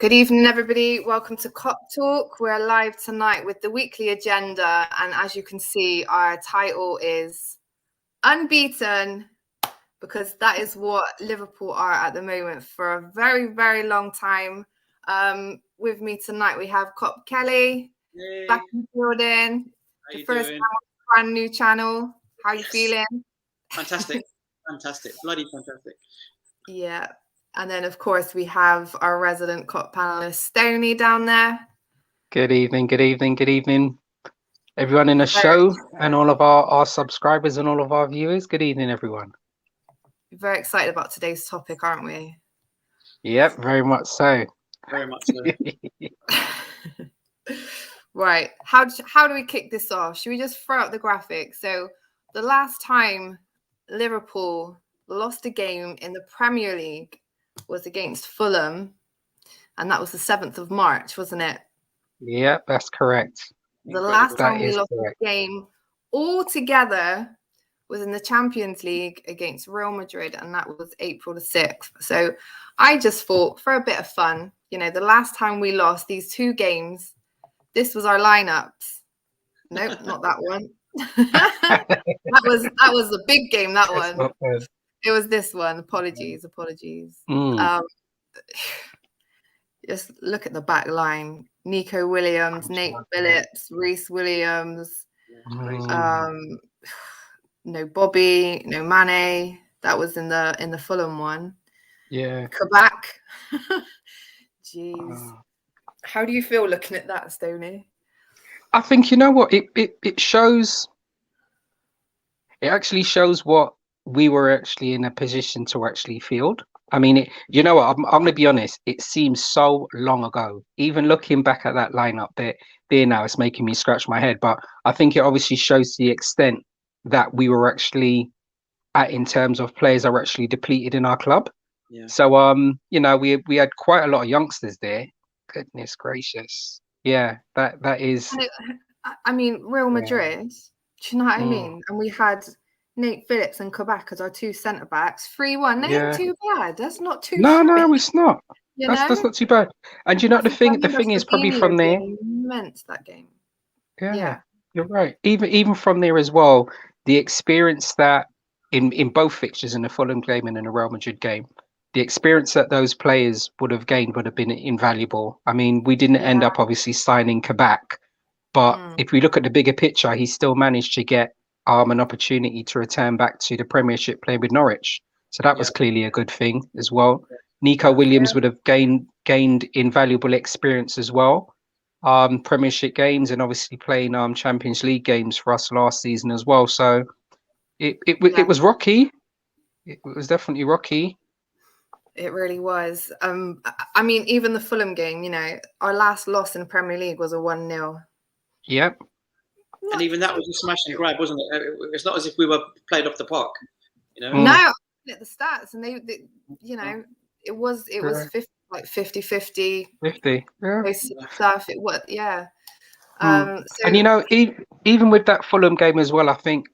Good evening, everybody. Welcome to Kop Talk. We're live tonight with the weekly agenda. And as you can see, our title is Unbeaten, because that is what Liverpool are at the moment for a very, very long time. With me tonight, we have Kop Kelly back in the building. The first time on a brand new channel. How are you feeling? Fantastic. Bloody fantastic. Yeah. And then, of course, we have our resident Kop panelist, Stoney, down there. Good evening, everyone in the show and all of our subscribers and all of our viewers. Good evening, everyone. Very excited about today's topic, aren't we? Yep, very much so. Very much so. Right. How do we kick this off? Should we just throw out the graphic? So the last time Liverpool lost a game in the Premier League was against Fulham, and that was the 7th of March, wasn't it? Yeah, that's correct. The last time we lost a game all together was in the Champions League against Real Madrid, and that was April the 6th. So I just thought, for a bit of fun, the last time we lost these two games, this was our lineups. Nope, not that one. that was the big game, that one. It was this one. Apologies. Just look at the back line. Nico Williams, Nate Phillips, Reece Williams, no Bobby, no Mane. That was in the Fulham one. Yeah. Kabak. Jeez. How do you feel looking at that, Stoney? I think it shows. It actually shows what we were actually in a position to actually field. I mean, I'm going to be honest. It seems so long ago. Even looking back at that lineup there now, it's making me scratch my head. But I think it obviously shows the extent that we were actually at in terms of players that were actually depleted in our club. Yeah. So, we had quite a lot of youngsters there. Goodness gracious. Yeah, that is. I mean, Real Madrid. Do you know what I mean? And we had Nate Phillips and Kabak as our two centre backs. 3-1. They ain't too bad. That's not too. No, it's not. That's not too bad. And the thing is probably from there. Immense that game. Yeah, you're right. Even from there as well, the experience that in both fixtures, in the Fulham game and in the Real Madrid game, the experience that those players would have gained would have been invaluable. I mean, we didn't end up obviously signing Kabak, but if we look at the bigger picture, he still managed to get an opportunity to return back to the Premiership playing with Norwich. So that was clearly a good thing as well. Nico Williams would have gained invaluable experience as well. Premiership games and obviously playing Champions League games for us last season as well. So it was rocky. It was definitely rocky. It really was. I mean, even the Fulham game, our last loss in the Premier League was a 1-0. Yep. And even that was a smash and grab, wasn't it? It's not as if we were played off the park, No, I looked at the stats, and they it was 50-50. 50. Yeah. Stuff. It was, yeah. And even with that Fulham game as well, I think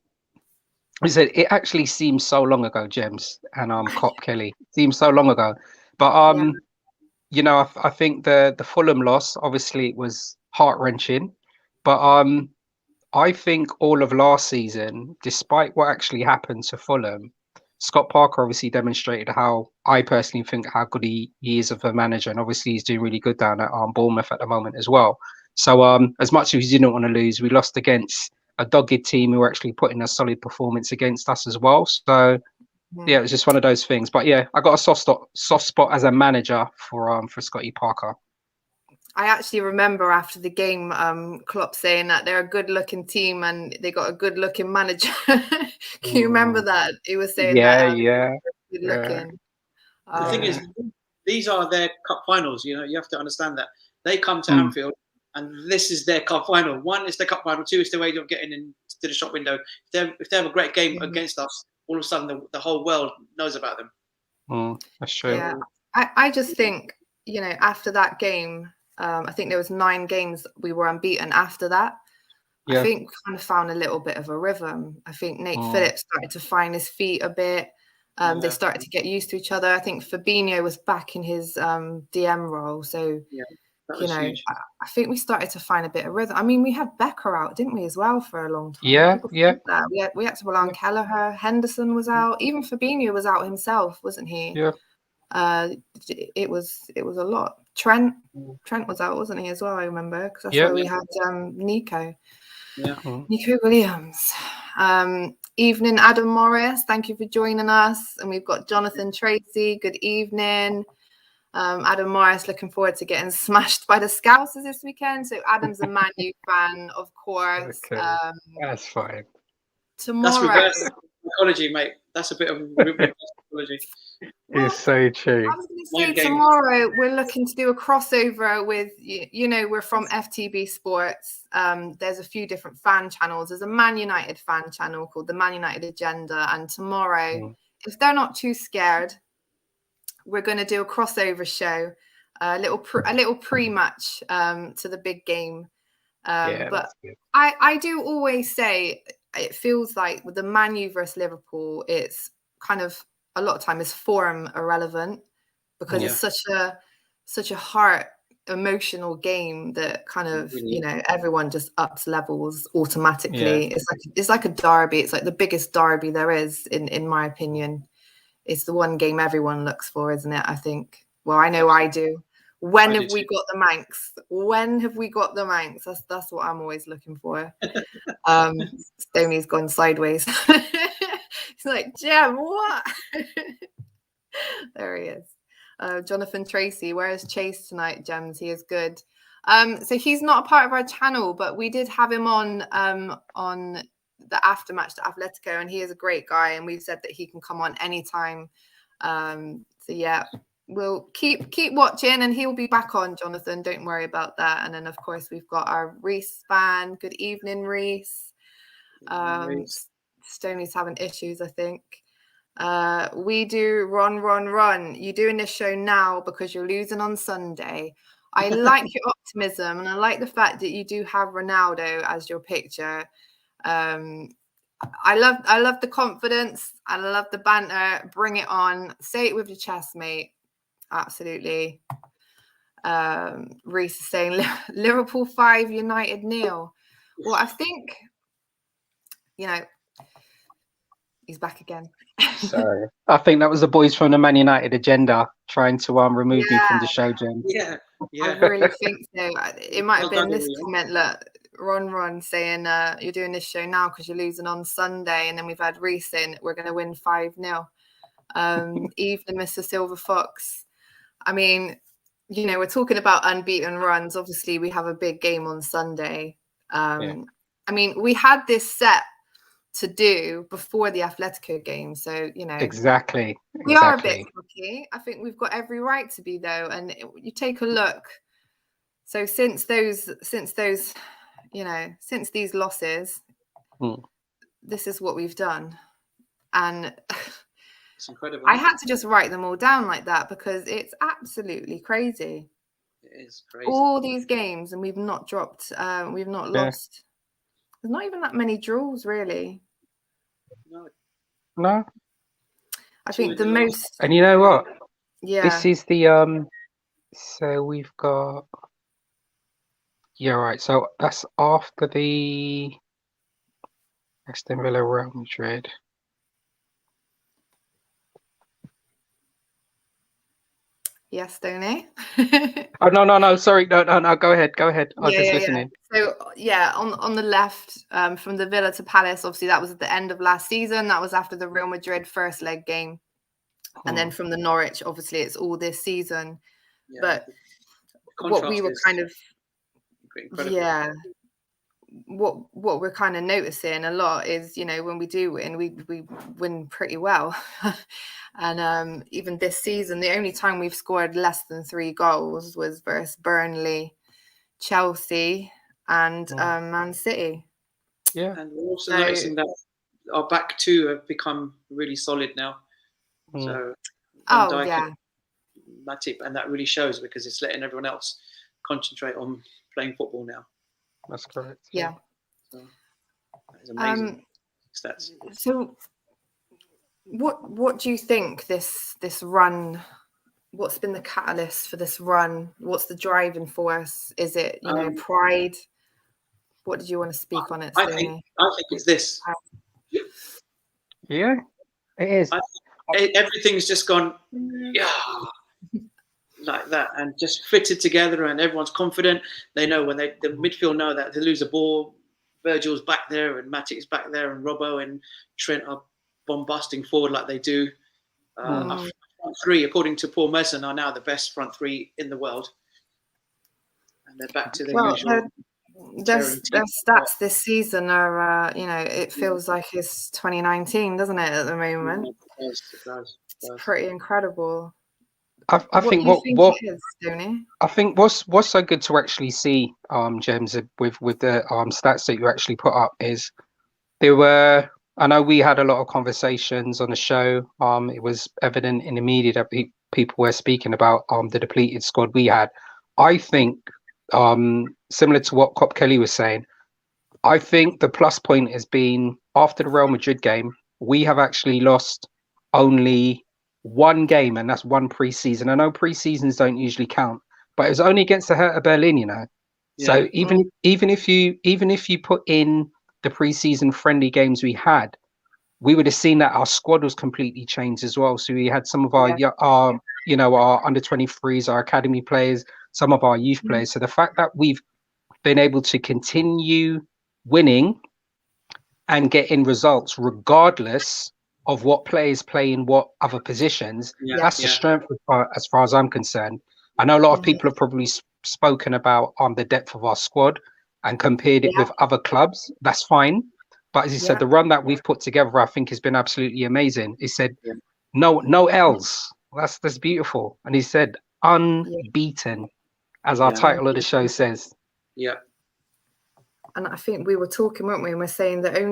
it actually seems so long ago, Gems and Kop Kelly. Seems so long ago. But I think the Fulham loss, obviously it was heart-wrenching. But I think all of last season, despite what actually happened to Fulham, Scott Parker obviously demonstrated how how good he is of a manager, and obviously he's doing really good down at Bournemouth at the moment as well. So as much as we didn't want to lose, we lost against a dogged team who were actually putting a solid performance against us as well. So it was just one of those things. But I got a soft spot as a manager for Scotty Parker. I actually remember after the game, Klopp saying that they're a good-looking team and they got a good-looking manager. Can you remember that? He was saying that. Good-looking. The thing is, these are their cup finals. You have to understand that they come to Anfield, and this is their cup final. One is the cup final. Two is the way of getting into the shop window. If they have a great game against us, all of a sudden the whole world knows about them. That's true. Yeah, I just think after that game. I think there was 9 games we were unbeaten after that. I think we kind of found a little bit of a rhythm. I think Nate Phillips started to find his feet a bit. They started to get used to each other. I think Fabinho was back in his DM role. So, that was huge. I think we started to find a bit of rhythm. I mean, we had Becker out, didn't we, as well, for a long time? Yeah, that. We had to rely on Kelleher. Henderson was out. Even Fabinho was out himself, wasn't he? Yeah. It was a lot. Trent was out, wasn't he, as well? I remember, because that's where we had Nico. Yeah. Nico Williams. Evening, Adam Morris. Thank you for joining us. And we've got Jonathan Tracy. Good evening. Adam Morris, looking forward to getting smashed by the Scousers this weekend. So Adam's a Man U fan, of course. Okay. That's fine. Tomorrow. That's reverse psychology, mate. That's a bit of reverse psychology. It's so true. I was going to say tomorrow we're looking to do a crossover with, we're from FTB Sports. There's a few different fan channels. There's a Man United fan channel called the Man United Agenda. And tomorrow, if they're not too scared, we're going to do a crossover show, a little pre-match to the big game. But I do always say it feels like with the Man U versus Liverpool, it's kind of a lot of time is form irrelevant because it's such a heart emotional game that kind of everyone just ups levels automatically. It's like a derby. It's like the biggest derby there is in my opinion. It's the one game everyone looks for, isn't it? I think. Well, I know I do. When have we got the Manx? When have we got the Manx? That's what I'm always looking for. Stoney's gone sideways. He's like, Jem, what? There he is. Jonathan Tracy, where is Chase tonight, Gems? He is good. So he's not a part of our channel, but we did have him on the aftermatch to Atletico, and he is a great guy, and we've said that he can come on anytime. So yeah, we'll keep watching, and he'll be back on, Jonathan. Don't worry about that. And then of course we've got our Reese fan. Good evening, Reese. Stoney's having issues, I think. We do run. You're doing this show now because you're losing on Sunday. I like your optimism, and I like the fact that you do have Ronaldo as your picture. I love the confidence. I love the banter. Bring it on. Say it with your chest, mate. Absolutely. Reese is saying Liverpool 5, United 0. Well, I think, he's back again. Sorry. I think that was the boys from the Man United Agenda trying to remove me from the show, Jen. Yeah. I really think so. It might have been this comment, look, Ron saying you're doing this show now because you're losing on Sunday, and then we've had Reese saying we're going to win 5-0. Evening, Mr. Silver Fox. I mean, we're talking about unbeaten runs. Obviously, we have a big game on Sunday. I mean, we had this set to do before the Atletico game, so exactly we are a bit cocky. I think we've got every right to be, though. And you take a look. So since these losses, this is what we've done, and it's incredible. I had to just write them all down like that because it's absolutely crazy. It is crazy. All these games, and we've not dropped. We've not lost. There's not even that many draws, really. No. I think the most. And you know what? Yeah. This is the So we've got. Yeah, right. So that's after the Aston Villa, Real Madrid. Yes, Stoney. Oh no! Sorry, no. Go ahead. I was just listening. So on the left, from the Villa to Palace. Obviously, that was at the end of last season. That was after the Real Madrid first leg game, and then from the Norwich, obviously, it's all this season. Yeah, but what we were kind of, what we're kind of noticing a lot is, when we do win, we win pretty well. And even this season, the only time we've scored less than 3 goals was versus Burnley, Chelsea, and Man City. Yeah. And we're also noticing that our back two have become really solid now. So Matip, and that really shows because it's letting everyone else concentrate on playing football now. That's correct. Yeah. So that is amazing stats. So What do you think this run? What's been the catalyst for this run? What's the driving force? Is it pride? What did you want to speak on it, I Stoney? think it's this. Yeah, it is. Everything's just gone, like that, and just fitted together, and everyone's confident. They know when the midfield know that they lose a ball, Virgil's back there, and Matic's back there, and Robbo and Trent are bombasting forward like they do. Our front three, according to Paul Merson, are now the best front three in the world, and they're back to their usual. Their stats this season are, it feels like it's 2019, doesn't it? At the moment, it does. It's pretty incredible. I think what's so good to actually see, James, with the stats that you actually put up is there were. I know we had a lot of conversations on the show. It was evident in the media that people were speaking about the depleted squad we had. I think, similar to what Kop Kelly was saying, I think the plus point has been after the Real Madrid game, we have actually lost only one game, and that's one pre-season. I know pre-seasons don't usually count, but it was only against the Hertha Berlin, Yeah. So even if you put in the pre-season friendly games we had, we would have seen that our squad was completely changed as well. So we had some of our under 23s, our academy players, some of our youth players. So the fact that we've been able to continue winning and getting results regardless of what players play in what other positions, that's the strength as far as I'm concerned. I know a lot of people have probably spoken about the depth of our squad and compared it with other clubs. That's fine. But as you said, the run that we've put together, I think, has been absolutely amazing. He said, no L's. That's beautiful. And he said, unbeaten, as our title of the show says. Yeah. And I think we were talking, weren't we? And we're saying that the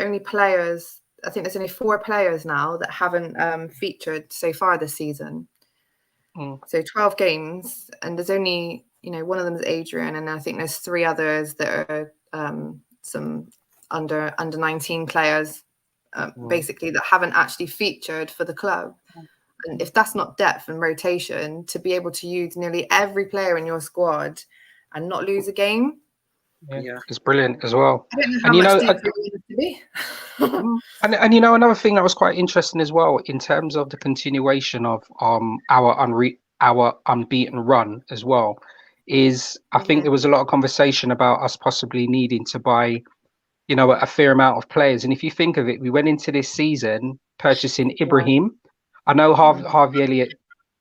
only players, I think there's only 4 players now that haven't featured so far this season. So 12 games, and there's only, one of them is Adrian, and I think there's 3 others that are some under 19 players, basically, that haven't actually featured for the club. And if that's not depth and rotation, to be able to use nearly every player in your squad and not lose a game, it's brilliant as well. I don't know how much deeper it needs to be. and another thing that was quite interesting as well in terms of the continuation of our unbeaten run as well is I think there was a lot of conversation about us possibly needing to buy a fair amount of players. And if you think of it, we went into this season purchasing Ibrahim. I know Harvey Elliott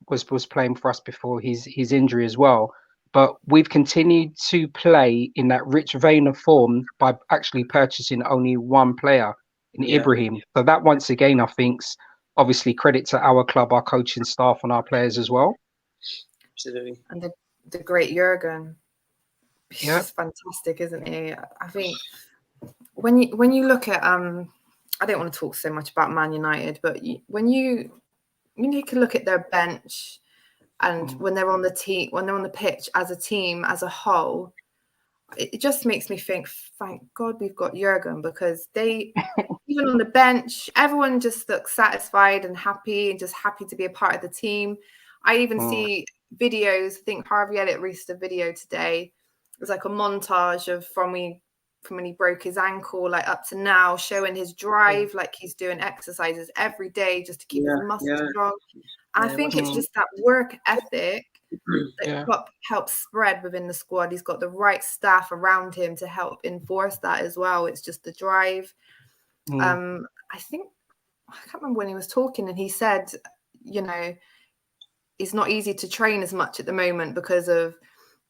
was playing for us before his injury as well. But we've continued to play in that rich vein of form by actually purchasing only one player in Ibrahim. So that, once again, I think's obviously credit to our club, our coaching staff, and our players as well. Absolutely. And the great Jurgen. He's just fantastic, isn't he? I think when you look at I don't want to talk so much about Man United, but when you can look at their bench. And when they're on the pitch as a team, as a whole, it just makes me think, thank God we've got Jurgen, because they, even on the bench, everyone just looks satisfied and happy and just happy to be a part of the team. I even see videos, I think Harvey Elliott released a video today. It was like a montage of from when he broke his ankle, like up to now, showing his drive, like he's doing exercises every day just to keep his muscles strong. And I think it's just that work ethic that Klopp helps spread within the squad. He's got the right staff around him to help enforce that as well. It's just the drive. I think, I can't remember when he was talking, and he said, it's not easy to train as much at the moment because of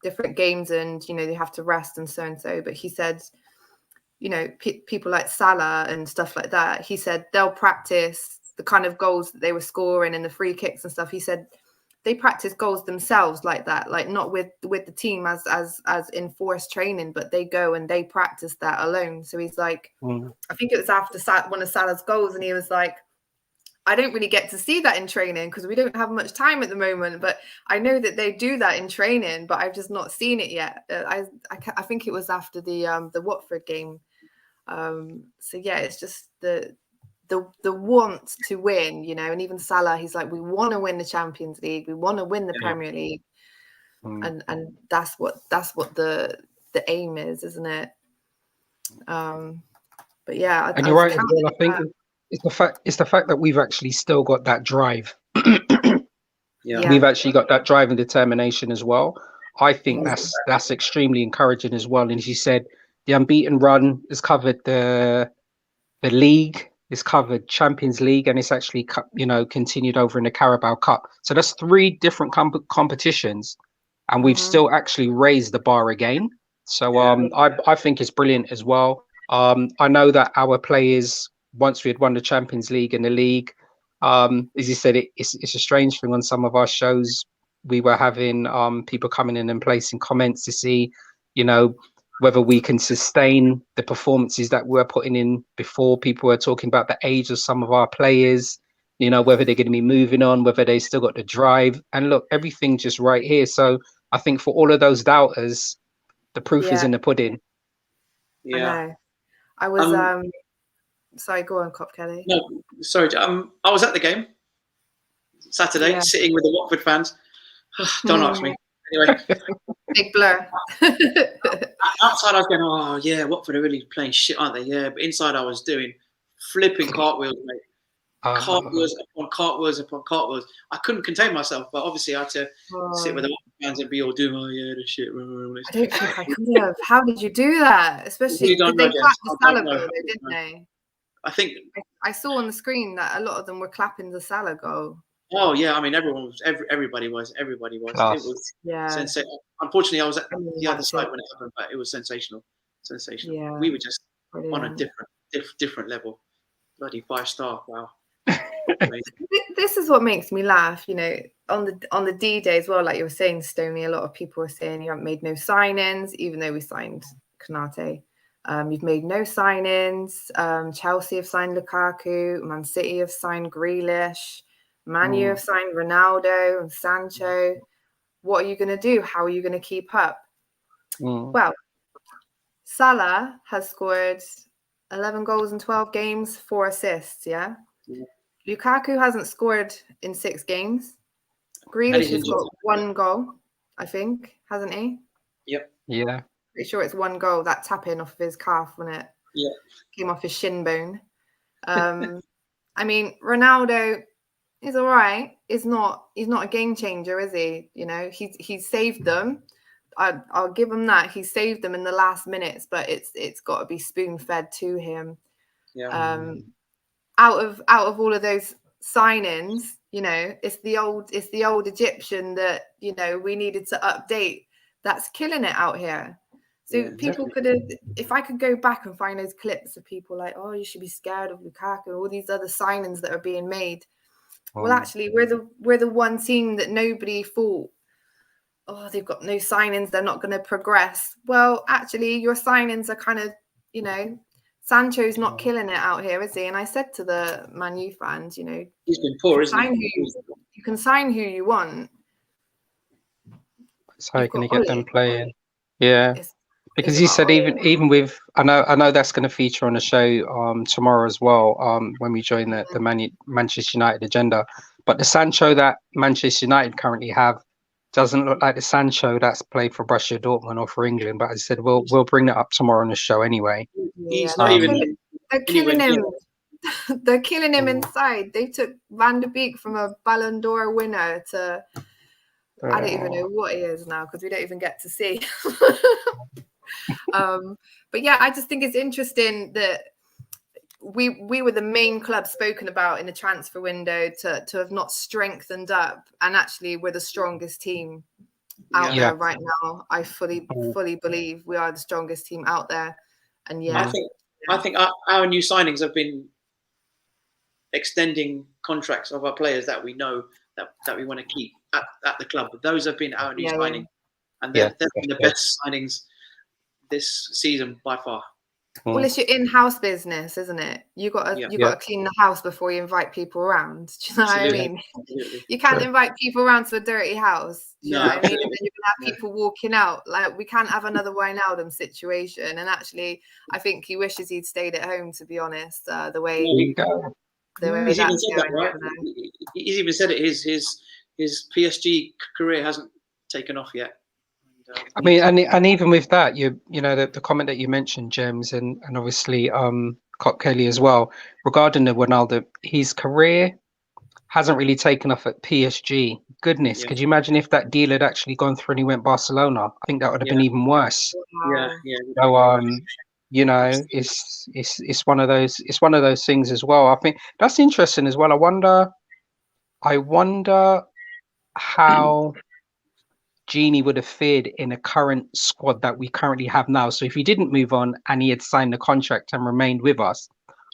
different games and, they have to rest and so. But he said, people like Salah and stuff like that, he said they'll practice the kind of goals that they were scoring and the free kicks and stuff. He said they practice goals themselves like that, like not with the team as enforced training, but they go and they practice that alone. So he's like, I think it was after one of Salah's goals, and he was like, I don't really get to see that in training because we don't have much time at the moment, but I know that they do that in training, but I've just not seen it yet. I think it was after the Watford game. So yeah, it's just the the want to win, you know, and even Salah, he's like, we want to win the Champions League, we want to win the Premier League, and that's what the aim is, isn't it? But yeah, and you're right as well. I think it's the fact that we've actually still got that drive. We've actually got that drive and determination as well. I think that's extremely encouraging as well. And as you said, the unbeaten run has covered the league, it's covered Champions League, and it's actually, you know, continued over in the Carabao Cup. So that's 3 different competitions, and we've still actually raised the bar again. So I think it's brilliant as well. I know that our players, once we had won the Champions League and the league, as you said, it's a strange thing on some of our shows. We were having people coming in and placing comments to see, you know, whether we can sustain the performances that we're putting in before. People were talking about the age of some of our players, you know, whether they're going to be moving on, whether they still got the drive. And look, everything just right here. So I think for all of those doubters, the proof is in the pudding. Yeah. I know. I was sorry, go on, Kop Kelly. No, sorry. I was at the game Saturday, sitting with the Watford fans. Don't ask me. Anyway, big blur. Outside, I was going, oh yeah, Watford are really playing shit, aren't they? Yeah, but inside, I was doing flipping cartwheels, mate. Cartwheels upon cartwheels upon cartwheels. I couldn't contain myself, but obviously I had to sit with the Watford fans and be all doing, oh yeah, the shit. I don't think I could have. How did you do that? Especially did they clap the Salah goal, didn't they? I think I saw on the screen that a lot of them were clapping the Salah goal. Oh yeah, I mean everybody was. It was sensational. Unfortunately, I was at the other side when it happened, but it was sensational. Yeah. We were just on a different level. Bloody 5-star! Wow. This is what makes me laugh. You know, on the D-Day as well, like you were saying, Stoney. A lot of people were saying you haven't made no signings, even though we signed Konate. You've made no signings. Chelsea have signed Lukaku. Man City have signed Grealish. Man U have signed Ronaldo and Sancho. What are you going to do? How are you going to keep up? Well, Salah has scored 11 goals in 12 games, 4 assists, yeah? Lukaku hasn't scored in 6 games. Grealish has got 1 goal, I think, hasn't he? Yep. Yeah. Pretty sure it's 1 goal. That tap-in off of his calf, wasn't it? Yeah. Came off his shin bone. I mean, Ronaldo is all right. He's not a game changer, is he? You know, he's saved them. I'll give him that. He saved them in the last minutes, but it's got to be spoon fed to him. Yeah. Out of all of those signings, you know, it's the old Egyptian that, you know, we needed to update. That's killing it out here. So people could have, if I could go back and find those clips of people like, oh, you should be scared of Lukaku, all these other signings that are being made. Well, actually, we're the one team that nobody thought, oh, they've got no signings, they're not going to progress. Well, actually, your signings are kind of, you know, Sancho's not killing it out here, is he? And I said to the Man U fans, you know, he's been poor, isn't he? You can sign who you want. That's how you're going to get them playing. Yeah. Because you said even with I know that's going to feature on the show tomorrow as well when we join the Manchester United agenda. But the Sancho that Manchester United currently have doesn't look like the Sancho that's played for Borussia Dortmund or for England. But as I said, we'll bring that up tomorrow on the show anyway. He's not even. They're killing him. They're killing him inside. They took Van de Beek from a Ballon d'Or winner to I don't even know what he is now because we don't even get to see. But yeah, I just think it's interesting that we were the main club spoken about in the transfer window to have not strengthened up, and actually we're the strongest team out there right now. I fully believe we are the strongest team out there. And I think our new signings have been extending contracts of our players that we know that we want to keep at the club. But those have been our new signings, and they've been the best signings this season by far. Well, it's your in-house business, isn't it? You got to clean the house before you invite people around. Do you know what I mean? You can't invite people around to a dirty house. Do you know what I mean? And then you're gonna have people walking out. Like, we can't have another Wijnaldum situation. And actually, I think he wishes he'd stayed at home. To be honest, the way he's even said that, right? He's even said it. His PSG career hasn't taken off yet. I mean, and even with that, you know, the comment that you mentioned, James, and obviously Kop Kelly as well, regarding the Ronaldo, his career hasn't really taken off at PSG. Goodness, could you imagine if that deal had actually gone through and he went Barcelona? I think that would have been even worse. So you know, it's one of those things as well. I think that's interesting as well. I wonder how Gini would have fared in a current squad that we currently have now. So if he didn't move on and he had signed the contract and remained with us,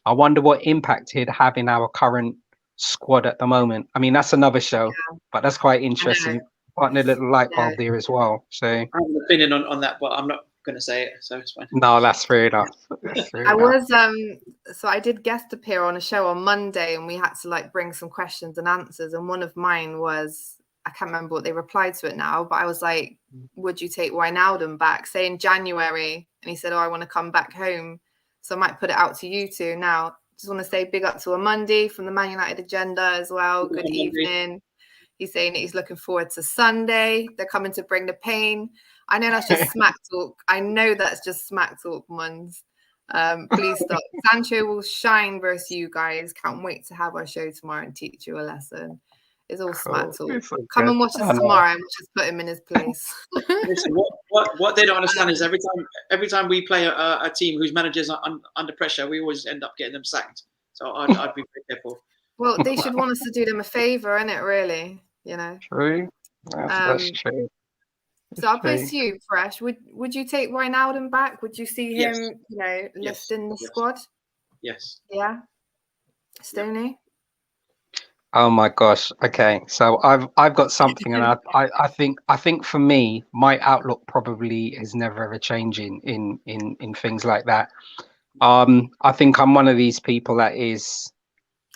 I wonder what impact he'd have in our current squad at the moment. I mean, that's another show, but that's quite interesting. Quite a little light bulb there as well. So I have an opinion on that, but I'm not going to say it, so it's fine. No, that's fair enough. So I did guest appear on a show on Monday, and we had to like bring some questions and answers, and one of mine was, I can't remember what they replied to it now, but I was like, would you take Wijnaldum back, say in January? And he said, I want to come back home. So I might put it out to you two now. Just want to say big up to Amundi from the Man United Agenda as well. Good evening. He's saying that he's looking forward to Sunday. They're coming to bring the pain. I know that's just smack talk. I know that's just smack talk, Muns. Please stop. Sancho will shine versus you guys. Can't wait to have our show tomorrow and teach you a lesson. It's all smack talk. Come and watch us tomorrow and we'll just put him in his place. Listen, what they don't understand is every time we play a team whose managers are under pressure, we always end up getting them sacked. So I'd be very careful. Well, they should want us to do them a favour, innit, really? You know. True. That's true. So I'll pose to you, Fresh. Would you take Wijnaldum back? Would you see him, you know, lifting the squad? Yes. Yeah. Stoney? Oh my gosh. Okay. So I've got something, and I think for me, my outlook probably is never ever changing in things like that. I think I'm one of these people that is.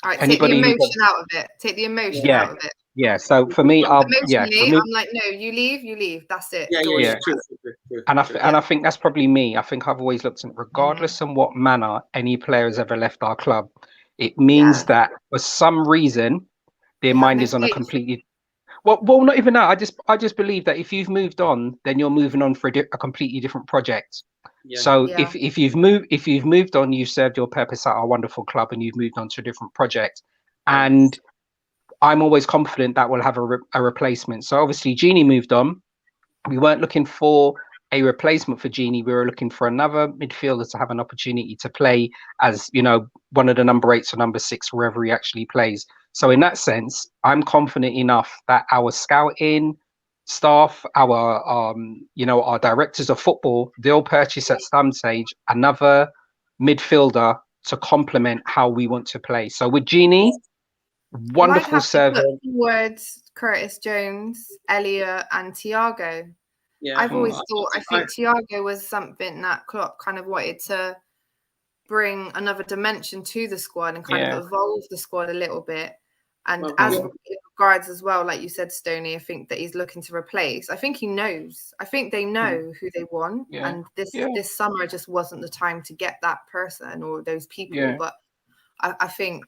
All right, take the emotion out of it. Take the emotion out of it. Yeah. So for me, I'm like, no, you leave. That's it. Yeah. True. And I think that's probably me. I think I've always looked at, regardless of what manner any player has ever left our club, it means that for some reason their mind is on a completely well, not even that. I just believe that if you've moved on, then you're moving on for a completely different project. So if you've moved on, you've served your purpose at our wonderful club, and you've moved on to a different project. And I'm always confident that we'll have a replacement. So obviously Gini moved on. We weren't looking for a replacement for Gini. We were looking for another midfielder to have an opportunity to play as, you know, one of the number 8s or number 6, wherever he actually plays. So in that sense, I'm confident enough that our scouting staff, our our directors of football, they'll purchase at some stage another midfielder to complement how we want to play. So with Gini, wonderful servant. Towards Curtis Jones, Elliot, and Thiago. Yeah, I've always thought. I think Thiago was something that Klopp kind of wanted to bring another dimension to the squad and kind of evolve the squad a little bit. And as regards as well, like you said, Stoney, I think that he's looking to replace. I think he knows. I think they know who they want, and this summer just wasn't the time to get that person or those people. Yeah. But I think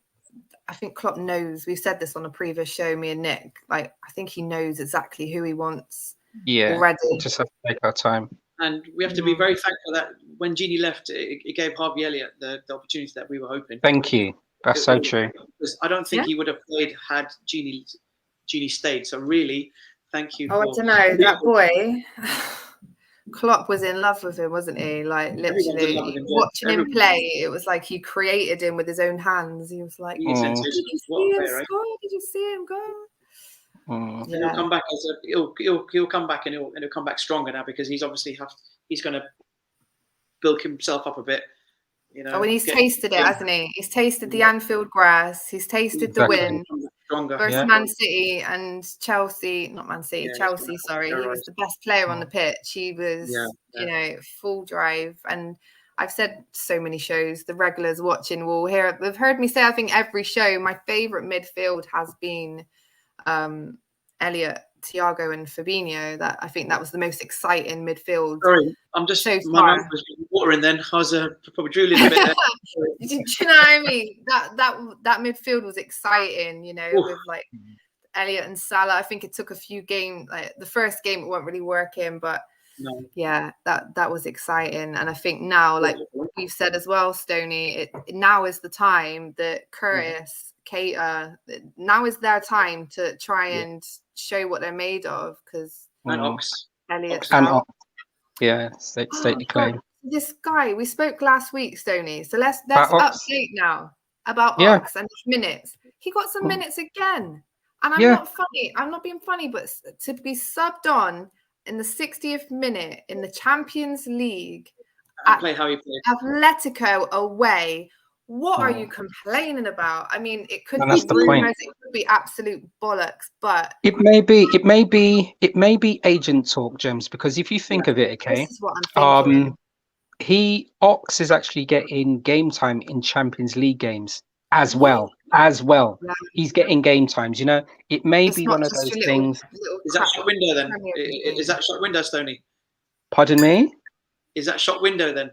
Klopp knows. We've said this on a previous show, me and Nick. Like, I think he knows exactly who he wants. Yeah, already. We'll just have to take our time. And we have to be very thankful that when Gini left, it gave Harvey Elliott the opportunity that we were hoping. Thank you. That's so true. I don't think he would have played had Gini stayed. So really, thank you. I don't know. That boy, Klopp was in love with him, wasn't he? Like, literally watching him play, it was like he created him with his own hands. He was like, did you see him go? He'll come back he'll come back and he'll come back stronger now, because he's obviously he's going to build himself up a bit. You know, he's tasted it, hasn't he? He's tasted the Anfield grass. He's tasted the win versus Man City and Chelsea. Not Man City, Chelsea. Sorry, he was the best player on the pitch. He was, full drive, and I've said so many shows, the regulars watching will have heard me say, I think every show, my favourite midfield has been Elliot, Thiago and Fabinho. That I think that was the most exciting midfield. Sorry, I'm just, so my mouth was watering then. I was probably drooling a bit there. Do you know what I mean? That midfield was exciting, you know, with like Elliot and Salah. I think it took a few games, like the first game it wasn't really working, but yeah, that was exciting. And I think now, like we've said as well, Stoney, now is the time that Curtis, Keita, now is their time to try and show what they're made of, because Elliot's out. Yeah, state the claim. This guy, we spoke last week, Stoney. So let's update now about Ox and his minutes. He got some minutes again. And I'm not funny. I'm not being funny, but to be subbed on in the 60th minute in the Champions League at Atletico away, what are you complaining about? I mean, it could be rumors, it could be absolute bollocks, but it may be agent talk, James, because if you think of it, okay, this is what I'm thinking. Ox is actually getting game time in Champions League games as well. Yeah. He's getting game times, you know. It may be one of those things. Is that shot window then? Is that shot window, Stoney? Pardon me? Is that shot window then?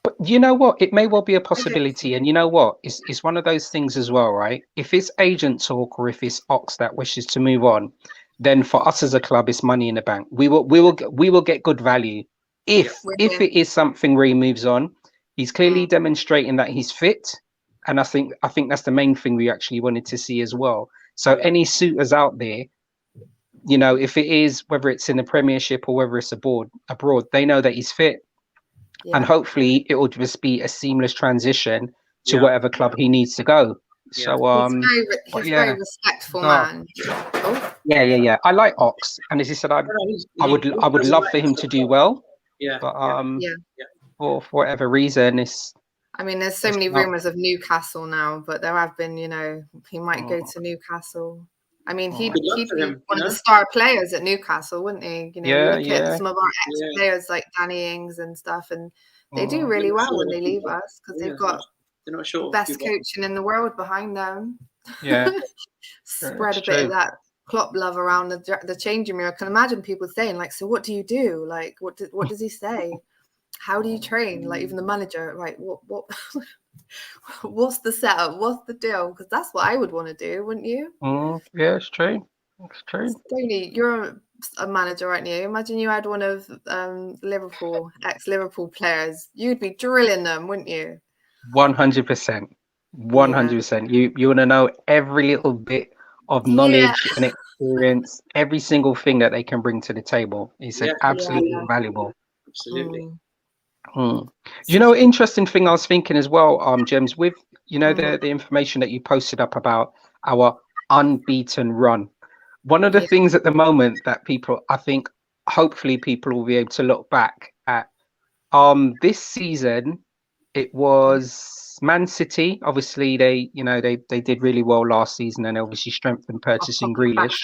But you know what? It may well be a possibility. And you know what? It's one of those things as well, right? If it's agent talk or if it's Ox that wishes to move on, then for us as a club, it's money in the bank. We will get good value. If it is something where he moves on, he's clearly demonstrating that he's fit. And I think that's the main thing we actually wanted to see as well. So any suitors out there, you know, if it is, whether it's in the Premiership or whether it's abroad, they know that he's fit. And hopefully it will just be a seamless transition to whatever club he needs to go. So he's very respectful man. Yeah. I like Ox, and as you said, I would love for him to do well. But for whatever reason, I mean, there's so many rumours of Newcastle now, but there have been, you know, he might go to Newcastle. I mean, he'd be one of the star players at Newcastle, wouldn't he? You know, look at some of our ex-players like Danny Ings and stuff, and they do really well when they leave us because they've got the best coaching in the world behind them. Yeah. Spread a bit of that Klopp love around the changing room. I can imagine people saying, like, so what do you do? Like, what does he say? How do you train? Like, even the manager, right? What what's the setup? What's the deal? Because that's what I would want to do, wouldn't you? Yeah, it's true. It's true. Stoney, you're a manager, aren't you? Imagine you had one of Liverpool, ex-Liverpool players. You'd be drilling them, wouldn't you? 100%. 100%. You want to know every little bit of knowledge and experience, every single thing that they can bring to the table. It's absolutely invaluable. Absolutely. You know, interesting thing I was thinking as well, James, with the information that you posted up about our unbeaten run. One of the things at the moment that people, I think, hopefully people will be able to look back at. This season, it was Man City. Obviously, they did really well last season, and obviously strengthened purchasing Grealish.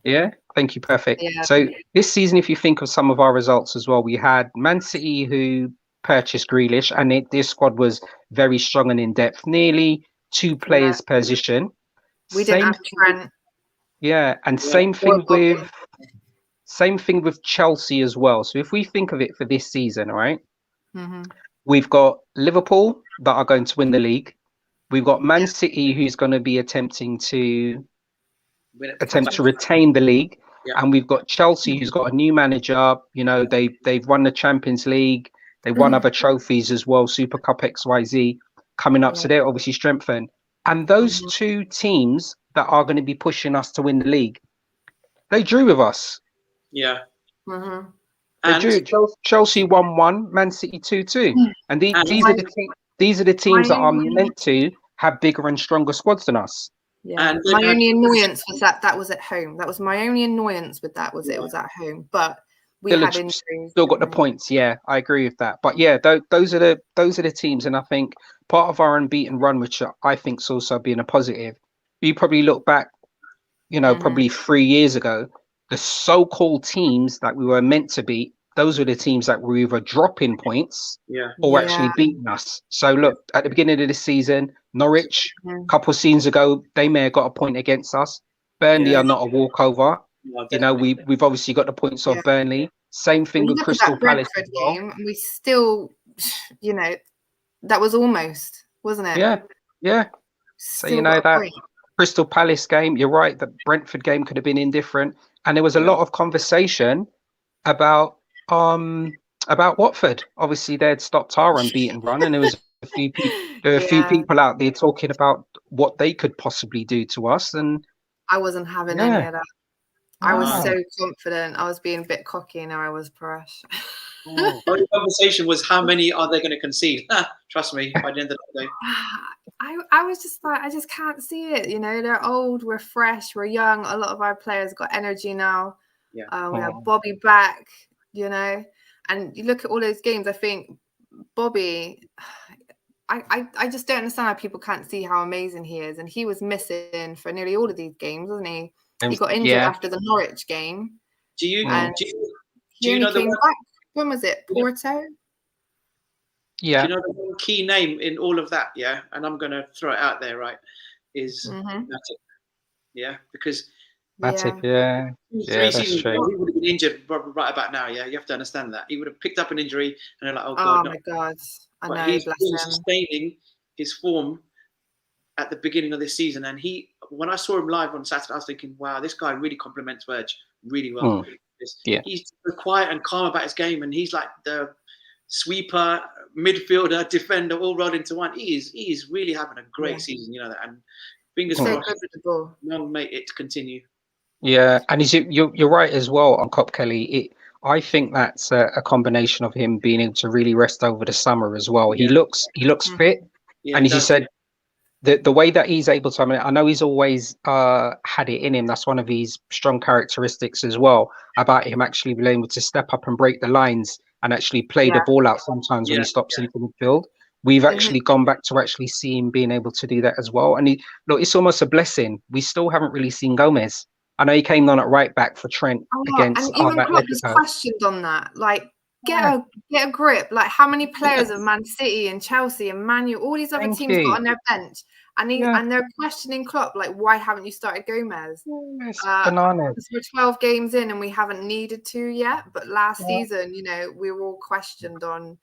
Yeah. Thank you. Perfect. Yeah. So this season, if you think of some of our results as well, we had Man City who purchased Grealish, and this squad was very strong and in depth, nearly 2 players per position. We didn't have Trent. Yeah, and same thing with Chelsea as well. So if we think of it for this season, right? We've got Liverpool that are going to win the league. We've got Man City who's going to be attempting to retain the league. And we've got Chelsea who's got a new manager. You know, they've won the Champions League. They've won other trophies as well, Super Cup XYZ coming up. So they're obviously strengthened. And those 2 teams that are going to be pushing us to win the league, they drew with us. Yeah. They drew. Chelsea 1-1, Man City 2-2. And these are the teams that are meant to have bigger and stronger squads than us. Yeah. And my only annoyance was that was at home. That was my only annoyance with that it was at home. But we had injuries. Still got the points. Yeah, I agree with that. But yeah, those are the teams, and I think part of our unbeaten run, which I think is also being a positive. You probably look back, probably 3 years ago, the so-called teams that we were meant to beat those were the teams that were either dropping points or actually beating us. So look, at the beginning of the season, Norwich, a couple of seasons ago, they may have got a point against us. Burnley are not a walkover. No, you know, we've obviously got the points of Burnley. Same thing with Crystal Palace as well. Game, we still, you know, that was almost, wasn't it? Yeah. So you know that Crystal Palace game, you're right. The Brentford game could have been indifferent, and there was a lot of conversation about Watford. Obviously, they'd stopped our unbeaten run, and there was a few people out there talking about what they could possibly do to us. And I wasn't having any of that. I was so confident. I was being a bit cocky, and I was Paresh. The conversation was, how many are they going to concede? Trust me, by the end of the day. I was just like, I just can't see it. You know, they're old, we're fresh, we're young. A lot of our players got energy now. We have Bobby back, you know. And you look at all those games, I think Bobby, I just don't understand how people can't see how amazing he is. And he was missing for nearly all of these games, wasn't he? He got injured after the Norwich game. Do you know back. When was it? Porto? Yeah. Do you know the one key name in all of that? Yeah. And I'm going to throw it out there, right? Is Matip. Yeah. Because Matip, 3 seasons ago, he would have been injured right about now. Yeah. You have to understand that. He would have picked up an injury and they're like, oh, God. Oh, my God. I know. He's been sustaining his form at the beginning of this season. And when I saw him live on Saturday, I was thinking, wow, this guy really complements Virg really well. He's quiet and calm about his game, and he's like the sweeper, midfielder, defender, all rolled into one. He is really having a great season, you know that. And fingers crossed, long may it continue. Yeah, and you're right as well on Kop Kelly. I think that's a combination of him being able to really rest over the summer as well. He looks fit, and as you said, the way that he's able to, I know he's always had it in him. That's one of his strong characteristics as well, about him actually being able to step up and break the lines and actually play the ball out sometimes when he stops into midfield. We've actually gone back to actually see him being able to do that as well. And it's almost a blessing. We still haven't really seen Gomez. I know he came on at right back for Trent against and even Klopp was questioned on that. Like, get a grip. Like, how many players of Man City and Chelsea and Man U, all these other teams got on their bench, and they're questioning Klopp, like, why haven't you started Gomez? Bananas. We're 12 games in and we haven't needed to yet. But last season, you know, we were all questioned on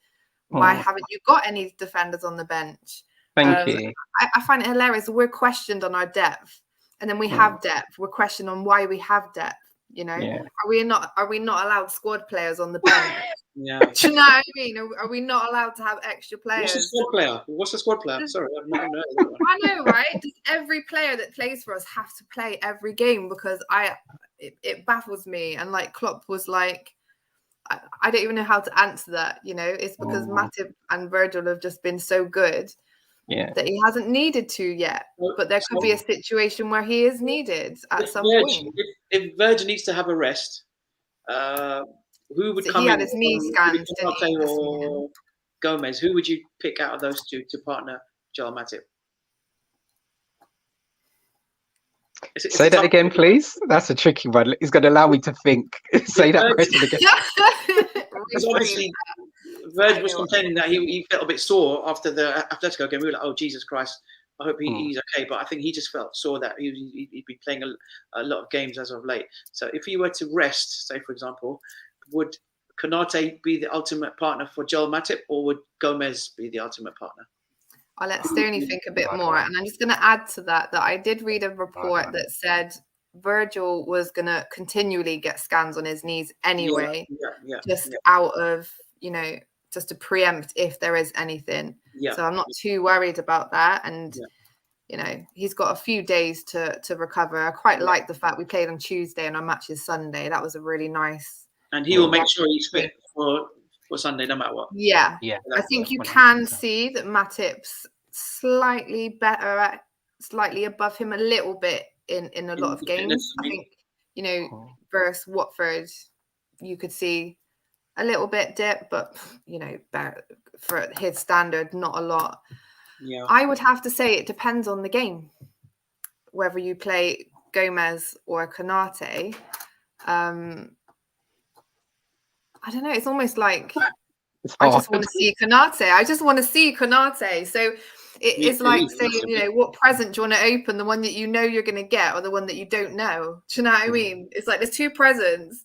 why haven't you got any defenders on the bench? Thank you. I find it hilarious. We're questioned on our depth, and then we have depth. We're questioned on why we have depth. You know, are we not allowed squad players on the bench? Do you know what I mean? Are we not allowed to have extra players? What's a squad player? Sorry, I've never known that one. I know, right? Does every player that plays for us have to play every game? Because it baffles me. And like Klopp was like, I don't even know how to answer that. You know, it's because Matip and Virgil have just been so good that he hasn't needed to yet. But there could be a situation where he is needed at some point. If Virgil needs to have a rest, who would come in? He had his knee scanned, or Gomez? Who would you pick out of those two to partner Joel Matip? Say that again, please. That's a tricky one. It's going to allow me to think. Say that question again. Because obviously, Virg was complaining that he felt a bit sore after the Atletico game. We were like, oh, Jesus Christ. I hope he's okay. But I think he just felt sore that he'd been playing a lot of games as of late. So if he were to rest, say, for example, would Konate be the ultimate partner for Joel Matip, or would Gomez be the ultimate partner? I'll let Stoney think a bit more. And I'm just going to add to that I did read a report that said Virgil was going to continually get scans on his knees anyway, out of, you know, just to preempt if there is anything. So I'm not too worried about that. And, you know, he's got a few days to recover. I quite like the fact we played on Tuesday and our match is Sunday. That was a really nice. And he will make sure he's fit for Sunday, no matter what. Yeah. I think you can see that Matip's slightly better, slightly above him a little bit in a lot of games. I think, you know, versus Watford, you could see a little bit dip, but, you know, for his standard, not a lot. I would have to say it depends on the game, whether you play Gomez or Konate. I don't know. It's almost like It's I hard. just want to see Konate. I just want to see Konate. So it's like saying, what present do you want to open? The one that you know you're going to get, or the one that you don't know? Do you know what I mean? It's like there's two presents,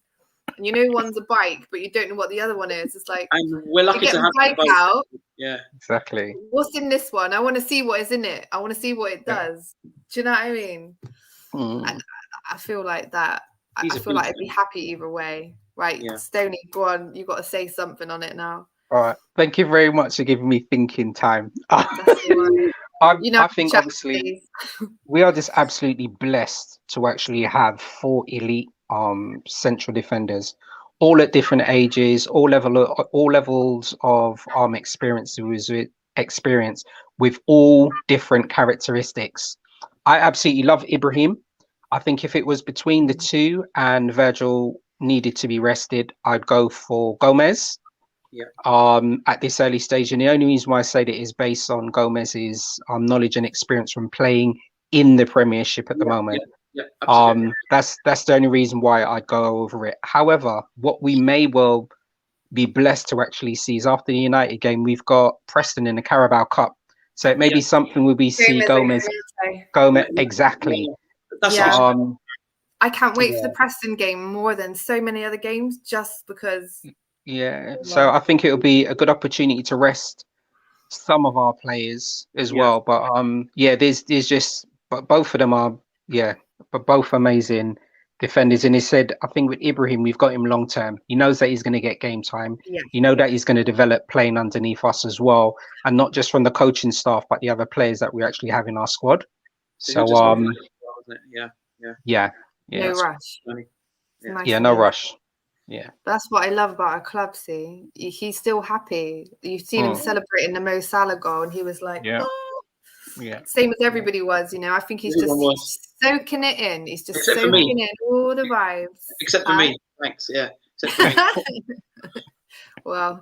and you know one's a bike, but you don't know what the other one is. It's like, and we're lucky to have the bike out. Yeah, exactly. What's in this one? I want to see what is in it. I want to see what it does. Do you know what I mean? I feel like that. I feel like I'd be happy either way. Right, Stoney, go on. You got to say something on it now. All right. Thank you very much for giving me thinking time. I think obviously we are just absolutely blessed to actually have 4 elite central defenders, all at different ages, all levels of experience with all different characteristics. I absolutely love Ibrahim. I think if it was between the two and Virgil needed to be rested, I'd go for Gomez. At this early stage, and the only reason why I say that is based on Gomez's knowledge and experience from playing in the Premiership at the moment. That's the only reason why I'd go over it. However, what we may well be blessed to actually see is after the United game, we've got Preston in the Carabao Cup, so it may be something we'll be see Gomez exactly. That's I can't wait for the Preston game more than so many other games, just because. So I think it'll be a good opportunity to rest some of our players as well. But there's just, but both of them are but both amazing defenders. And he said, I think with Ibrahim, we've got him long term. He knows that he's going to get game time. You know that he's going to develop playing underneath us as well, and not just from the coaching staff, but the other players that we actually have in our squad. So no rush. No rush. Yeah, that's what I love about our club. See, he's still happy. You've seen him celebrating the Mo Salah goal, and he was like, same as everybody was. I think he's just soaking it in. He's just soaking in all the vibes. Except for me, thanks. Yeah, except for me. Well,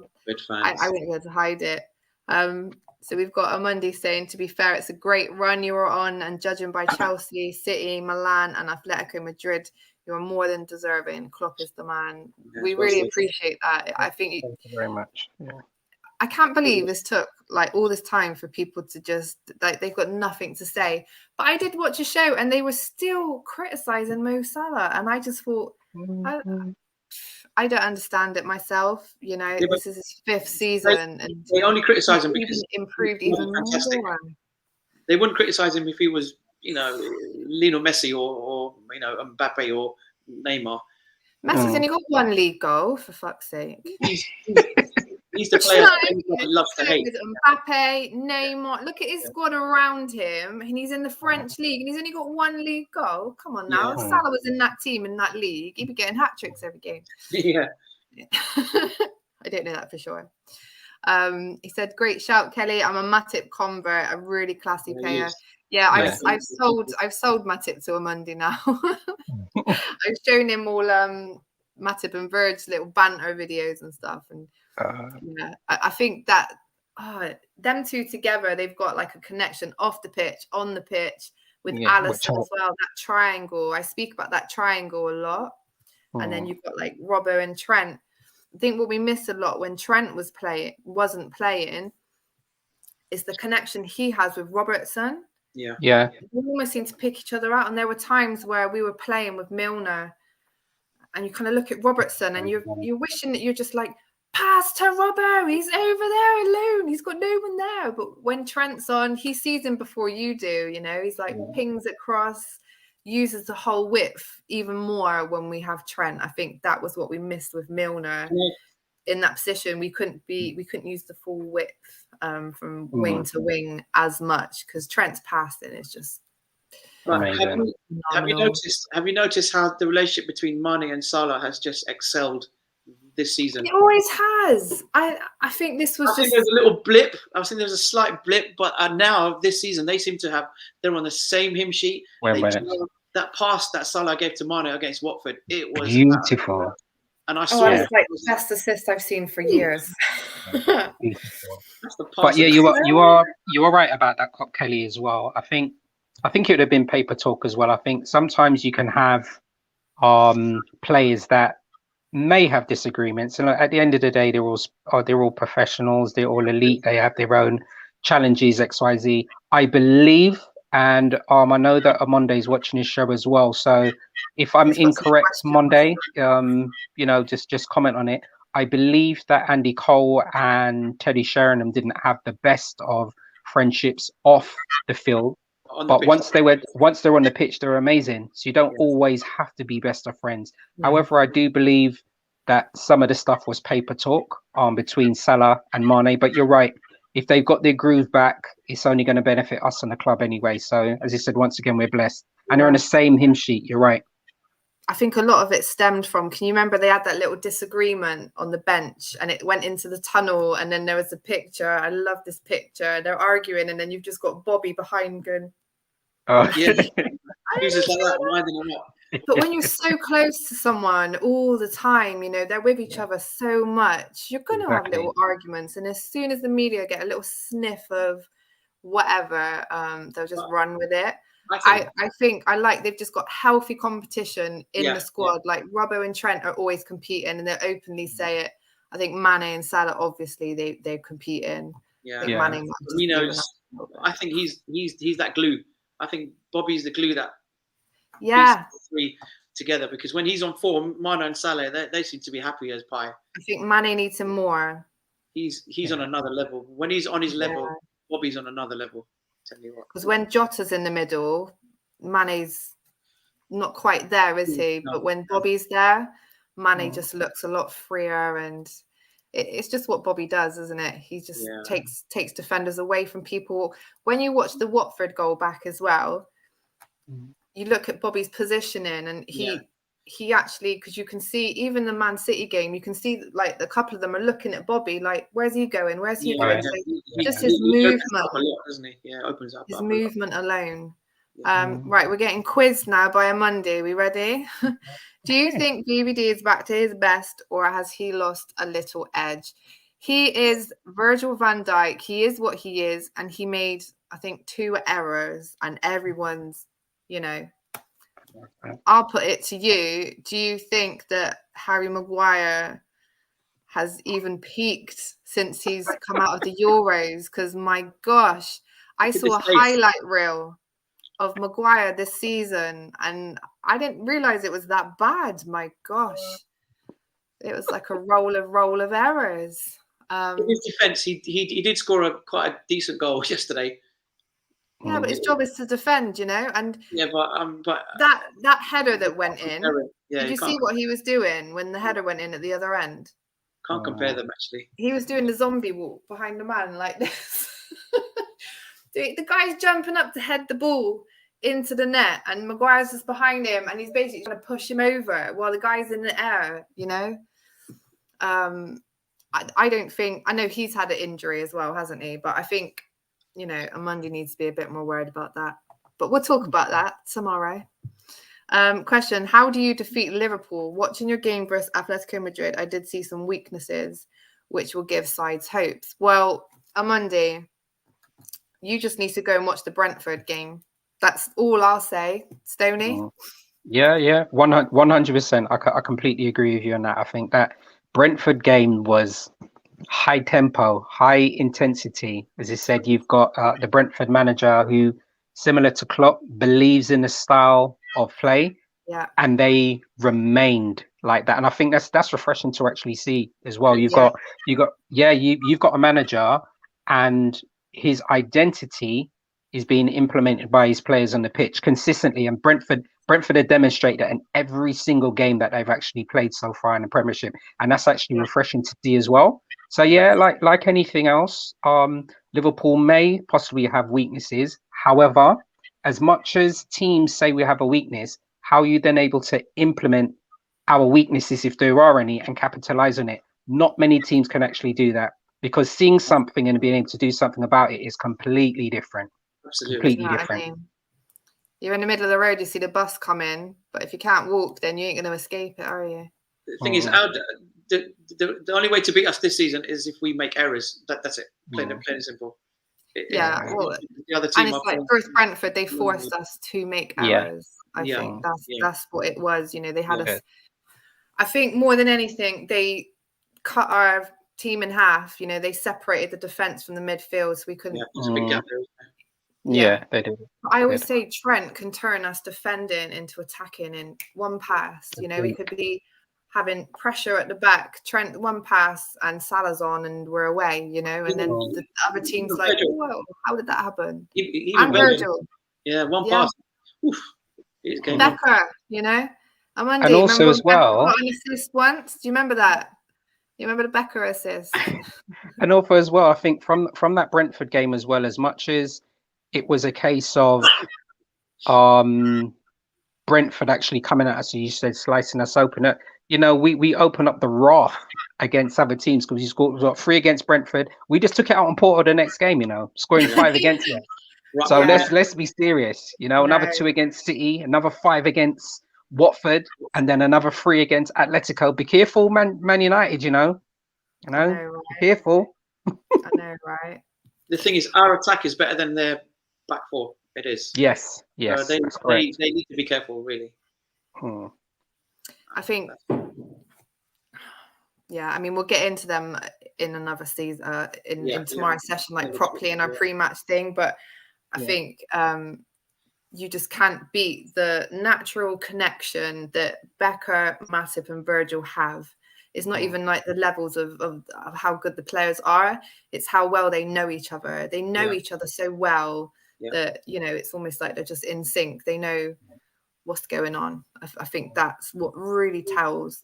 I won't be able to hide it. So we've got Amundi saying, to be fair, it's a great run you were on, and judging by Chelsea, City, Milan, and Atletico Madrid, you're more than deserving. Klopp is the man. We really appreciate that. I think thank you very much. I can't believe this took like all this time for people to just like they've got nothing to say. But I did watch a show and they were still criticizing Mo Salah, and I just thought, I don't understand it myself. This is his 5th season, and they only criticize him because he improved even more. They wouldn't criticize him if he was, Lionel Messi or Mbappe or Neymar. Messi's only got 1 league goal, for fuck's sake. He's the player that loves to hate. Mbappe, Neymar. Look at his squad around him, and he's in the French league, and he's only got 1 league goal. Come on now, if Salah was in that team in that league, he'd be getting hat tricks every game. Yeah, I don't know that for sure. He said, "Great shout, Kelly. I'm a Matip convert, a really classy player." Yeah, I've sold Matip to a Monday now. I've shown him all Matip and Verge's little banter videos and stuff, and I think that them two together, they've got like a connection off the pitch, on the pitch, with Alisson as well. That triangle, I speak about that triangle a lot. And then you've got like Robbo and Trent. I think what we missed a lot when Trent wasn't playing is the connection he has with Robertson. Yeah. We almost seem to pick each other out. And there were times where we were playing with Milner, and you kind of look at Robertson and you're wishing that you're just like, pass to Robbo, he's over there alone, he's got no one there. But when Trent's on, he sees him before you do. He's like pings across, uses the whole width even more when we have Trent. I think that was what we missed with Milner. In that position, we couldn't use the full width from wing to wing as much, because Trent's passing is just have you noticed how the relationship between Mane and Salah has just excelled this season? It always has. I think this was just there's a little blip. I was thinking there was a slight blip, but now this season they seem to they're on the same hymn sheet. That pass that Salah gave to Mane against Watford, it was beautiful. And I saw it's like the best assist I've seen for years. But yeah, you are right about that, Kop Kelly, as well. I think it would have been paper talk as well. I think sometimes you can have players that may have disagreements, and at the end of the day, they're all professionals. They're all elite. They have their own challenges. XYZ. I believe, and I know that Amonde's watching his show as well. So if I'm incorrect, Monday, just comment on it. I believe that Andy Cole and Teddy Sheringham didn't have the best of friendships off the field. But once they're on the pitch, they're amazing. So you don't always have to be best of friends. Yeah. However, I do believe that some of the stuff was paper talk between Salah and Mane. But you're right. If they've got their groove back, it's only going to benefit us and the club anyway. So as you said, once again, we're blessed. And they're on the same hymn sheet. You're right. I think a lot of it stemmed from, can you remember they had that little disagreement on the bench and it went into the tunnel and then there was a picture. I love this picture. They're arguing and then you've just got Bobby behind going, oh, yeah. Users like that, winding them up. But when you're so close to someone all the time, they're with each other so much, you're going to have little arguments. And as soon as the media get a little sniff of whatever, they'll just run with it. I think they've just got healthy competition in the squad. Yeah. Like Robbo and Trent are always competing and they openly say it. I think Mane and Salah, obviously, they're competing. Yeah. I think he's that glue. I think Bobby's the glue that keeps the three together, because when he's on form, Mane and Salah, they seem to be happy as pie. I think Mane needs him more. He's on another level. When he's on his level, Bobby's on another level. Tell you what. Because when Jota's in the middle, Mane's not quite there, is he? No. But when Bobby's there, Mane just looks a lot freer, and it's just what Bobby does, isn't it? He just takes defenders away from people. When you watch the Watford goal back as well, you look at Bobby's positioning, and he actually, because you can see even the Man City game, you can see like a couple of them are looking at Bobby like, where's he going? Where's he going? So just his movement, doesn't he? Yeah, opens up. His movement alone. Right, we're getting quizzed now by a Monday. We ready? Do you think BBD is back to his best, or has he lost a little edge? He is Virgil van Dijk. He is what he is, and he made, I think, 2 errors, and everyone's, I'll put it to you. Do you think that Harry Maguire has even peaked since he's come out of the Euros? Because my gosh, I saw a highlight reel of Maguire this season and I didn't realize it was that bad. My gosh, it was like a roll of errors. In his defense, he did score quite a decent goal yesterday. Yeah, but his job is to defend, and but that header that went in, did you see what he was doing when the header went in at the other end? Can't compare them, actually. He was doing the zombie walk behind the man like this. The guy's jumping up to head the ball into the net, and Maguire's just behind him, and he's basically trying to push him over while the guy's in the air, I don't think, I know he's had an injury as well, hasn't he? But I think, Amundi needs to be a bit more worried about that. But we'll talk about that tomorrow. Question, how do you defeat Liverpool? Watching your game versus Atletico Madrid, I did see some weaknesses which will give sides hopes. Well, Amundi, you just need to go and watch the Brentford game. That's all I'll say. Stoney? Yeah, 100%. I completely agree with you on that. I think that Brentford game was high tempo, high intensity. As I said, you've got the Brentford manager who, similar to Klopp, believes in the style of play, and they remained like that. And I think that's refreshing to actually see as well. You've got a manager, and his identity is being implemented by his players on the pitch consistently. And Brentford have demonstrated that in every single game that they've actually played so far in the Premiership, and that's actually refreshing to see as well. So like anything else, Liverpool may possibly have weaknesses. However, as much as teams say we have a weakness, how are you then able to implement our weaknesses, if there are any, and capitalize on it? Not many teams can actually do that, because seeing something and being able to do something about it is completely different. Absolutely. Completely different. I mean, you're in the middle of the road, you see the bus come in, but if you can't walk, then you ain't going to escape it, are you? The thing is, the only way to beat us this season is if we make errors. That's it. Plain and simple. Well, the other team, and it's like first Brentford, they forced us to make errors. I think that's what it was. They had us I think more than anything, they cut our team in half. You know, they separated the defence from the midfield, so we couldn't. Yeah, there's a big gap there. Yeah, they do. I always say Trent can turn us defending into attacking in one pass. You know, we could be having pressure at the back, Trent one pass and Salah's on and we're away, you know, and then the other team's like, whoa, how did that happen? Even and Virgil. Yeah, one pass. Oof. Becker, you know. And also as well, got an assist once. Do you remember that? You remember the Becker assist? And also as well, I think from that Brentford game as well, as much as it was a case of Brentford actually coming at us, as you said, slicing us open. You know, we open up the raft against other teams because we got 3 against Brentford. We just took it out on Porto the next game, you know, scoring 5 against them. So let's be serious. You know, another 2 against City, another 5 against Watford, and then another 3 against Atletico. Be careful, Man United. You know, right? Be careful. I know, right? The thing is, our attack is better than their back 4. It is. Yes. They need to be careful, really. I think. Yeah, I mean, we'll get into them in another season, in tomorrow's session, like properly in our pre-match thing. But I think you just can't beat the natural connection that Becker, Matip, and Virgil have. It's not even like the levels of how good the players are. It's how well they know each other. They know each other so well that, you know, it's almost like they're just in sync. They know what's going on. I think that's what really tells.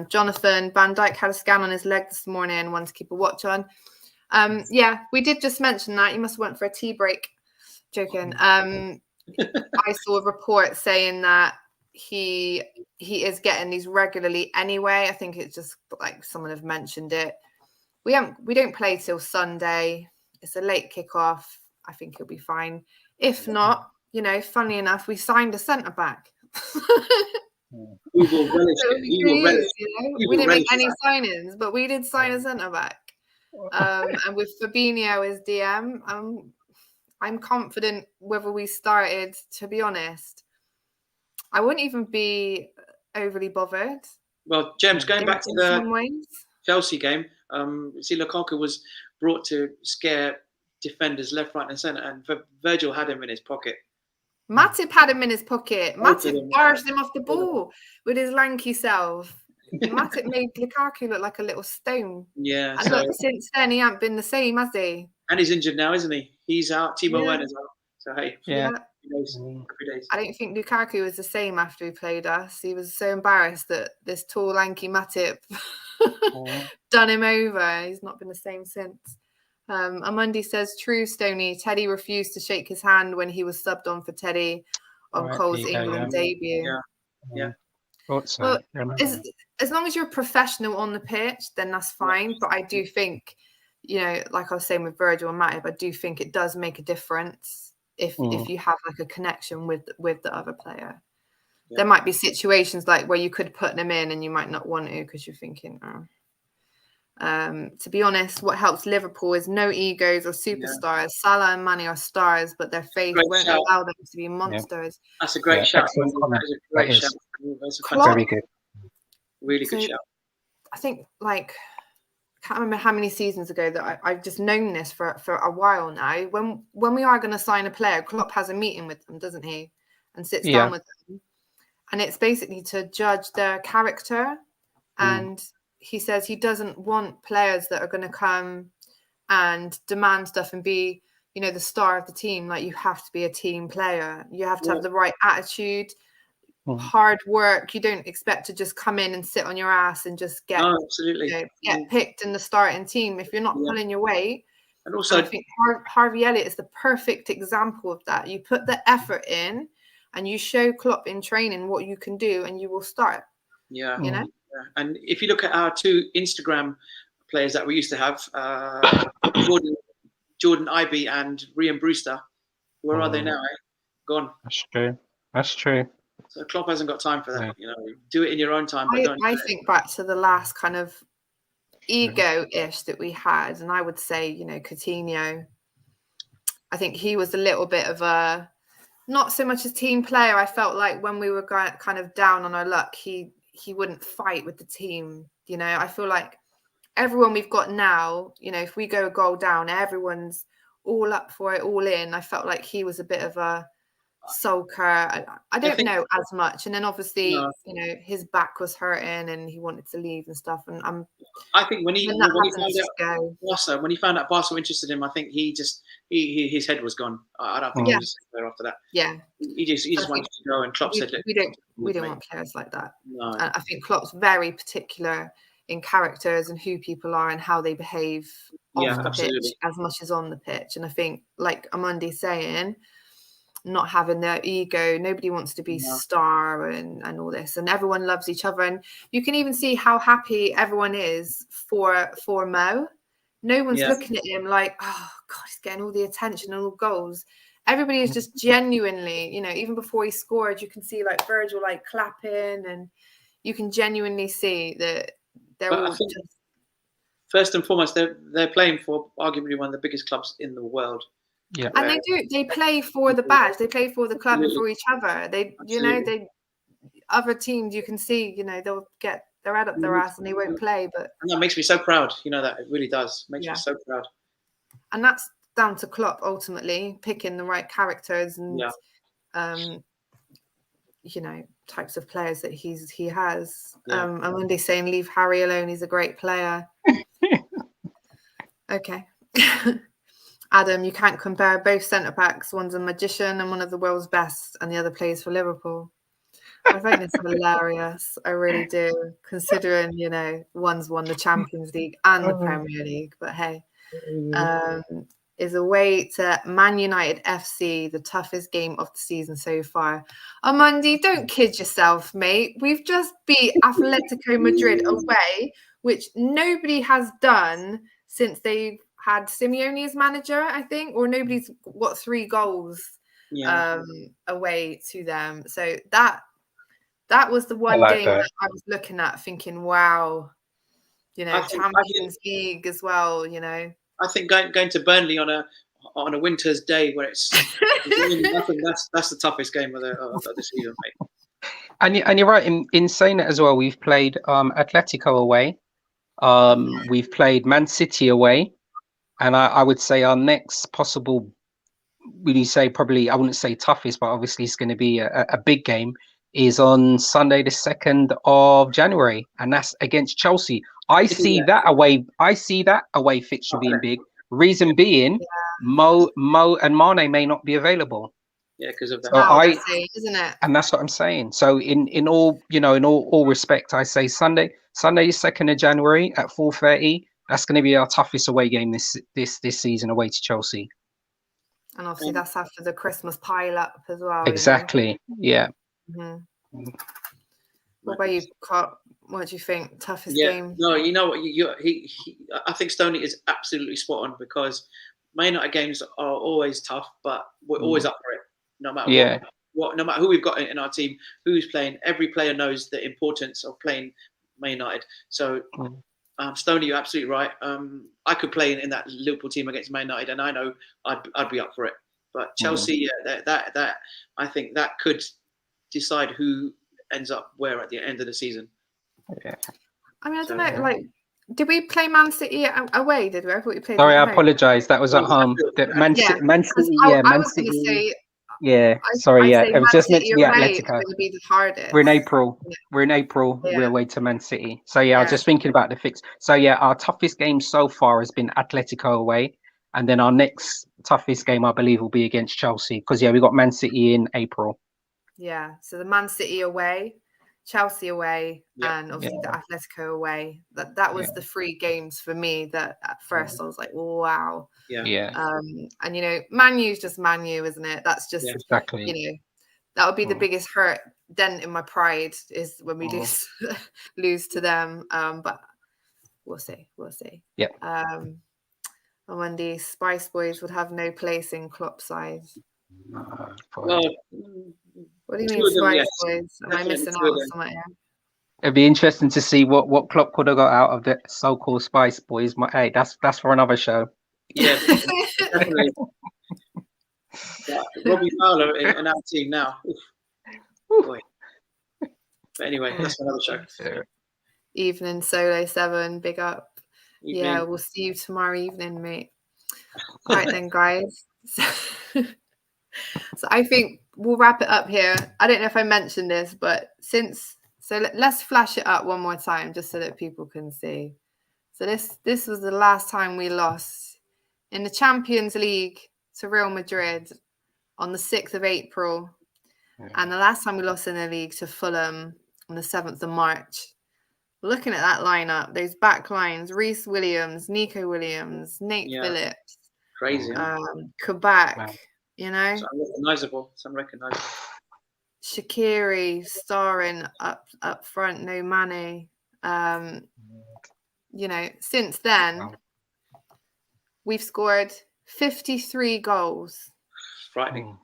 Jonathan Van Dijk had a scan on his leg this morning, one to keep a watch on. We did just mention that. You must have went for a tea break. Joking. I saw a report saying that he is getting these regularly anyway. I think it's just like someone have mentioned it. We don't play till Sunday. It's a late kickoff. I think he'll be fine. If not, you know, funny enough, we signed a centre back. We will relish it. We didn't make any signings, but we did sign a centre back. And with Fabinho as DM, I'm confident whether we started. To be honest, I wouldn't even be overly bothered. Well, James, going back to the Chelsea game, see, Lukaku was brought to scare defenders left, right, and centre, and Virgil had him in his pocket. Matip had him in his pocket. Matip barged him off the ball with his lanky self. Matip made Lukaku look like a little stone. Yeah. And look, since then he hasn't been the same, has he? And he's injured now, isn't he? He's out. Timo Werner's out. So hey, I don't think Lukaku was the same after he played us. He was so embarrassed that this tall, lanky Matip done him over. He's not been the same since. Amundi says, true, Stoney. Teddy refused to shake his hand when he was subbed on for Teddy on Cole's England debut. Yeah. Well, as long as you're a professional on the pitch, then that's fine. But I do think, you know, like I was saying with Virgil and Matip, I do think it does make a difference if you have like a connection with the other player. There might be situations like where you could put them in and you might not want to because you're thinking, to be honest, what helps Liverpool is no egos or superstars. Salah and Mane are stars, but their faith won't allow them to be monsters. That's a great shout. That is a great shout. That's very good. Really good shout. I think, like, I can't remember how many seasons ago that I've just known this for a while now. When we are going to sign a player, Klopp has a meeting with them, doesn't he? And sits down with them. And it's basically to judge their character. And he says he doesn't want players that are going to come and demand stuff and be, you know, the star of the team. Like, you have to be a team player. You have to have the right attitude, hard work. You don't expect to just come in and sit on your ass and just get get picked in the starting team if you're not pulling your weight. And also, I think Harvey Elliott is the perfect example of that. You put the effort in and you show Klopp in training what you can do and you will start. Yeah. You know? Yeah. And if you look at our 2 Instagram players that we used to have, Jordan Ibe and Rian Brewster, where are they now? Gone. That's true. So Klopp hasn't got time for that. You know, do it in your own time. But I think back to the last kind of ego-ish that we had, and I would say, you know, Coutinho. I think he was a little bit of a not so much a team player. I felt like when we were kind of down on our luck, he he wouldn't fight with the team. You know, I feel like everyone we've got now, you know, if we go a goal down, everyone's all up for it, all in. I felt like he was a bit of a sulker. I don't know as much. And then obviously, you know, his back was hurting and he wanted to leave and stuff. And I think when he found out Barca were interested in him, I think his head was gone. I don't think he was there after that. Yeah, he just wanted to go, and Klopp said we don't want players like that. No. And I think Klopp's very particular in characters and who people are and how they behave off the pitch as much as on the pitch. And I think, like Amundi's saying, not having their ego, nobody wants to be star and all this, and everyone loves each other. And you can even see how happy everyone is for Mo. No one's looking at him like, oh God, he's getting all the attention and all goals. Everybody is just genuinely, you know, even before he scored, you can see like Virgil like clapping, and you can genuinely see that they're all just... First and foremost, they're playing for arguably one of the biggest clubs in the world. Yeah, and they play for the badge, they play for the club and for each other. You know, other teams, you can see, you know, they'll get their head up their ass and they won't play, but and that makes me so proud. You know, that it really does makes me so proud. And that's down to Klopp ultimately picking the right characters and you know, types of players that he has. And when they're saying leave Harry alone, he's a great player. Okay. Adam, you can't compare both centre-backs. One's a magician and one of the world's best, and the other plays for Liverpool. I think it's hilarious. I really do, considering, you know, one's won the Champions League and the Premier League. But hey, is away to Man United FC, the toughest game of the season so far. Amundi, don't kid yourself, mate. We've just beat Atletico Madrid away, which nobody has done since they've had Simeone as manager, I think, or nobody's got 3 goals away to them. So that was the one game that I was looking at thinking, wow, you know, Champions League as well, you know. I think going to Burnley on a winter's day where it's nothing, that's the toughest game of the season, mate. And you're right in saying that as well. We've played Atletico away, we've played Man City away. And I would say our next possible, when you say probably, I wouldn't say toughest, but obviously it's going to be a big game, is on Sunday, the 2nd of January. And that's against Chelsea. I see that away fixture being big. Reason being, Mo and Mane may not be available. Yeah, because of that. So isn't it? And that's what I'm saying. So in all, you know, in all respect, I say Sunday, 2nd of January at 4:30. That's going to be our toughest away game this season, away to Chelsea. And obviously that's after the Christmas pile up as well. Exactly. You know? Yeah. What about you, Kop? What do you think? Toughest game? No, you know what? I think Stoney is absolutely spot on, because Man United games are always tough, but we're always up for it, no matter what. No matter who we've got in our team, who's playing. Every player knows the importance of playing Man United. So. Stoney, you're absolutely right. I could play in that Liverpool team against Man United, and I know I'd be up for it. But Chelsea, that I think that could decide who ends up where at the end of the season. Yeah. I mean, I don't know. Like, did we play Man City away? Did we? I thought we played. Sorry, I apologise. That was at home. Man City. Man City. Yeah, sorry, it was just meant to be Atletico. Be the hardest. We're in April. We're away to Man City. So I was just thinking about the fix. So our toughest game so far has been Atletico away, and then our next toughest game, I believe, will be against Chelsea, because we got Man City in April. Yeah, so the Man City away, Chelsea away, and obviously the Atletico away. That was the 3 games for me that at first I was like, wow. Yeah. And you know, Man U's just Man U, isn't it? That's just exactly. You know, that would be the biggest dent in my pride is when we lose to them. But we'll see. Yeah. And when the Spice Boys would have no place in Klopp's side. Well, what do you mean, Spice Boys? Am I missing out on something here? It'd be interesting to see what Klopp could have got out of the so-called Spice Boys. Hey, that's for another show. Yeah, definitely. Robbie Fowler in our team now. Boy. But anyway, that's another show. Evening Solo 7, big up. Evening. Yeah, we'll see you tomorrow evening, mate. All right then, guys. So I think we'll wrap it up here. I don't know if I mentioned this, but let's flash it up one more time just so that people can see. So this was the last time we lost in the Champions League to Real Madrid on the 6th of April. Yeah. And the last time we lost in the league to Fulham on the 7th of March. Looking at that lineup, those back lines, Reece Williams, Nico Williams, Nate Phillips. Crazy. Kabak, wow. You know. It's unrecognizable. It's unrecognizable. Shaqiri starring up front, no Mane. You know, since then, we've scored 53 goals. Frightening.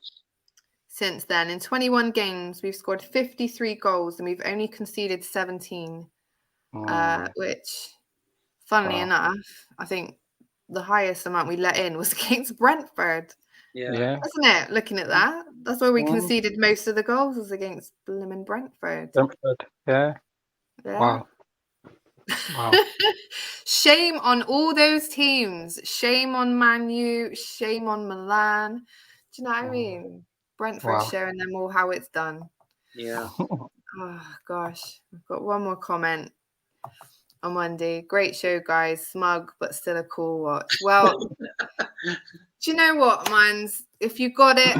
Since then, in 21 games, we've scored 53 goals and we've only conceded 17. Which, funnily enough, I think the highest amount we let in was against Brentford. Yeah. Wasn't it? Looking at that. That's where we conceded most of the goals was against Fulham Brentford. Yeah. Wow. Shame on all those teams. Shame on Man U. Shame on Milan. Do you know what I mean? Brentford showing them all how it's done. Yeah. Oh, gosh. I've got one more comment. On Monday, great show, guys. Smug, but still a cool watch. Well, do you know what, mans? If you got it,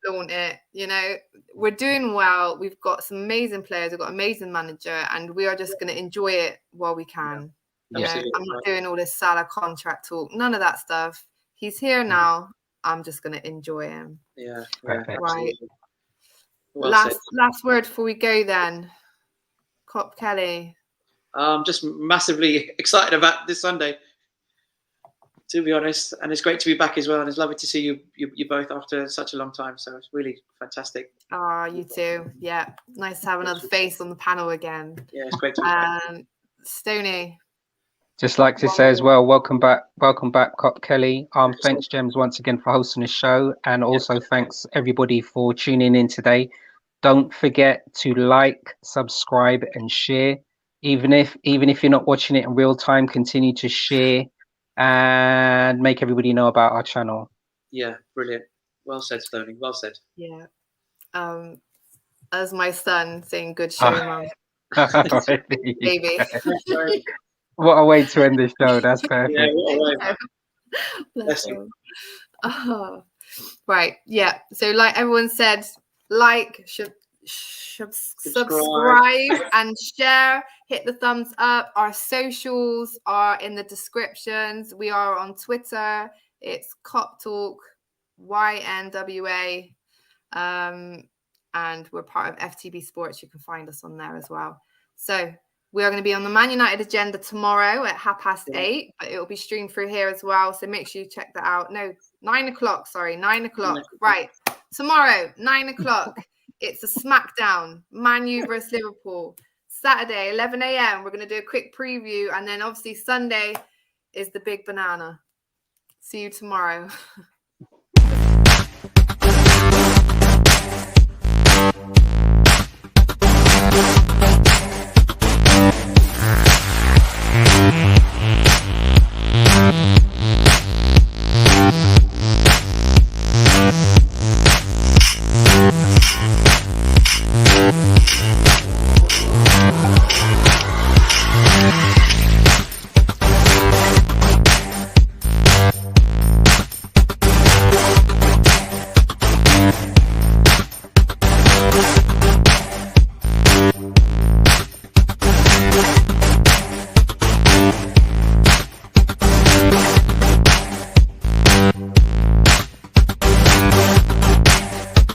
flaunt it. You know, we're doing well. We've got some amazing players. We've got an amazing manager, and we are just going to enjoy it while we can. You know, I'm not doing all this Salah contract talk. None of that stuff. He's here now. I'm just going to enjoy him. Yeah. Right. Well last word before we go then. Kop Kelly. I'm just massively excited about this Sunday, to be honest, and it's great to be back as well, and it's lovely to see you both after such a long time, so it's really fantastic. You too. Yeah, nice to have another face on the panel again. Yeah, it's great to be back. Stoney, just like to say as well, welcome back Kop Kelly. Thanks Gems once again for hosting the show, and also thanks everybody for tuning in today. Don't forget to like, subscribe and share. Even if you're not watching it in real time, continue to share and make everybody know about our channel. Yeah, brilliant. Well said, Stoney. Well said. Yeah. As my son saying, "Good show, Mum." Baby. What a way to end this show. That's perfect. Yeah, what a way. Bless him. Oh. Right. Yeah. So, like everyone said, subscribe and share, hit the thumbs up. Our socials are in the descriptions. We are on Twitter. It's Kop Talk YNWA, and we're part of FTB Sports. You can find us on there as well. So we are going to be on the Man United agenda tomorrow at 8:30, but it will be streamed through here as well, so make sure you check that out. No, 9 o'clock, sorry, 9 o'clock. Right, tomorrow 9 o'clock. It's a smackdown, Man U versus Liverpool. Saturday, 11 a.m. We're going to do a quick preview. And then obviously Sunday is the big banana. See you tomorrow.